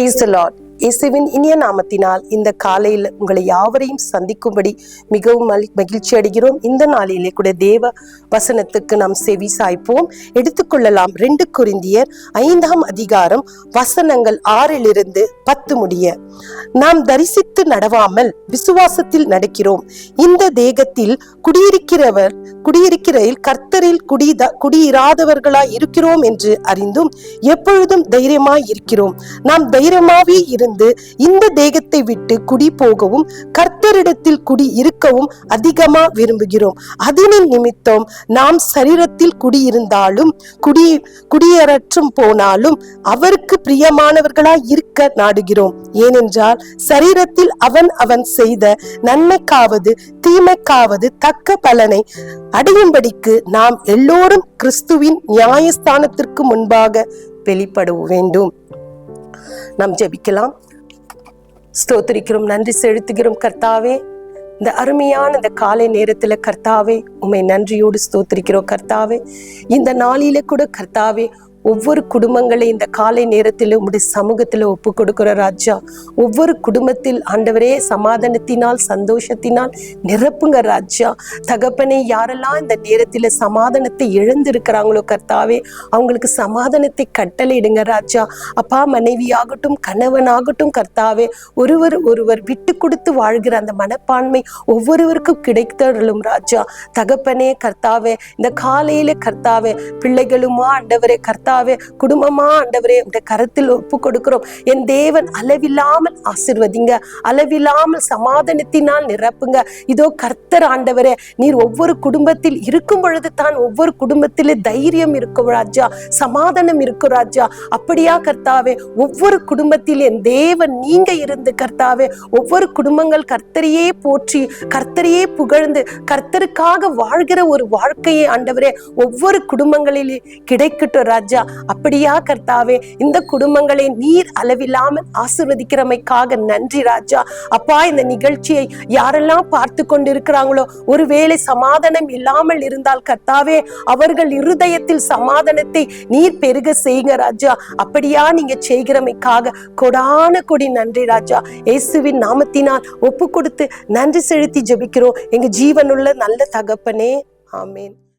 Praise the Lord. இயேசுவின் இனிய நாமத்தினால் இந்த காலையில் உங்களை யாவரையும் சந்திக்கும்படி மிகவும் மகிழ்ச்சி அடைகிறோம். இந்த நாளிலே கூட தேவ வசனத்துக்கு நாம் செவி சாய்ப்போம். எடுத்துக்கொள்ளலாம் 2 கொரிந்தியர் 5ஆம் அதிகாரம் வசனங்கள் 6 10 முடிய. நாம் தரிசித்து நடவாமல் விசுவாசத்தில் நடக்கிறோம். இந்த தேகத்தில் குடியிருக்கிறதில் கர்த்தரில் குடியிராதவர்களாய் இருக்கிறோம் என்று அறிந்தும் எப்பொழுதும் தைரியமாய் இருக்கிறோம். நாம் தைரியமாவே இந்த தேகத்தை விட்டு குடி போகவும் கர்த்தரிடத்தில் குடி இருக்கவும் அதிகமா விரும்புகிறோம். அதனின் நிமித்தம் நாம் சரீரத்தில் குடியிருந்தாலும் குடியேற்றும் போனாலும் அவருக்கு பிரியமானவர்களாய் இருக்க நாடுகிறோம். ஏனென்றால் சரீரத்தில் அவன் செய்த நன்மைக்காவது தீமைக்காவது தக்க பலனை அடையும்படிக்கு நாம் எல்லோரும் கிறிஸ்துவின் நியாயஸ்தானத்திற்கு முன்பாக வெளிப்பட வேண்டும். நாம் ஜெபிக்கலாம். ஸ்தோத்திரிக்கிறோம், நன்றி செலுத்துகிறோம் கர்த்தாவே. இந்த அருமையான இந்த காலை நேரத்துல கர்த்தாவே உம்மை நன்றியோடு ஸ்தோத்திரிக்கிறோம் கர்த்தாவே. இந்த நாளில கூட கர்த்தாவே ஒவ்வொரு குடும்பங்களை இந்த காலை நேரத்தில் உம்முடைய சமூகத்துல ஒப்பு கொடுக்கிற ராஜா. ஒவ்வொரு குடும்பத்தில் ஆண்டவரே சமாதானத்தினால் சந்தோஷத்தினால் நிரப்புங்க ராஜா. தகப்பனே, யாரெல்லாம் இந்த நேரத்துல சமாதானத்தை இழந்திருக்கிறாங்களோ கர்த்தாவே, அவங்களுக்கு சமாதானத்தை கட்டளையிடுங்க ராஜா. அப்பா, மனைவியாகட்டும் கணவனாகட்டும் கர்த்தாவே, ஒருவர் விட்டு கொடுத்து வாழ்கிற அந்த மனப்பான்மை ஒவ்வொருவருக்கும் கிடைத்தருளும் ராஜா. தகப்பனே கர்த்தாவே, இந்த காலையில கர்த்தாவே பிள்ளைகளுமா ஆண்டவரே கர்த்தாவே, குடும்பமா ஆண்டவரே உடைய கரத்தில் ஒப்பு கொடுக்கிறோம். என் தேவன் அளவில்லாமல் ஆசீர்வதிங்க, அளவில்லாமல் சமாதானத்தினால் நிரப்புங்க. இதோ கர்த்தர் ஆண்டவரே, நீர் ஒவ்வொரு குடும்பத்தில் இருக்கும் பொழுது தான் ஒவ்வொரு குடும்பத்திலே தைரியம் இருக்கும் ராஜா, சமாதானம் இருக்கும் ராஜா. அப்படியா கர்த்தாவே, ஒவ்வொரு குடும்பத்தில் என் தேவன் நீங்க இருந்து கர்த்தாவே ஒவ்வொரு குடும்பங்கள் கர்த்தரையே போற்றி கர்த்தரையே புகழ்ந்து கர்த்தருக்காக வாழ்கிற ஒரு வாழ்க்கையை ஆண்டவரே ஒவ்வொரு குடும்பங்களிலே கிடைக்கட்டும் ராஜா. அப்படியா கர்த்தாவே, இந்த குடும்பங்களை நீர் அளவில்லாமல் ஆசீர்வதிக்கிறமைக்காக நன்றி ராஜா. அப்பா, இந்த நிகழ்ச்சியை யாரெல்லாம் பார்த்து கொண்டிருக்கிறாங்களோ, ஒருவேளை சமாதானம் இல்லாமல் இருந்தால் கர்த்தாவே அவர்கள் இருதயத்தில் சமாதானத்தை நீர் பெருக செய்யுங்க ராஜா. அப்படியா நீங்க செய்கிறமைக்காக கொடான கொடி நன்றி ராஜா. இயேசுவின் நாமத்தினால் ஒப்பு கொடுத்து நன்றி செலுத்தி ஜெபிக்கிறோம் எங்க ஜீவனுள்ள நல்ல தகப்பனே. ஆமேன்.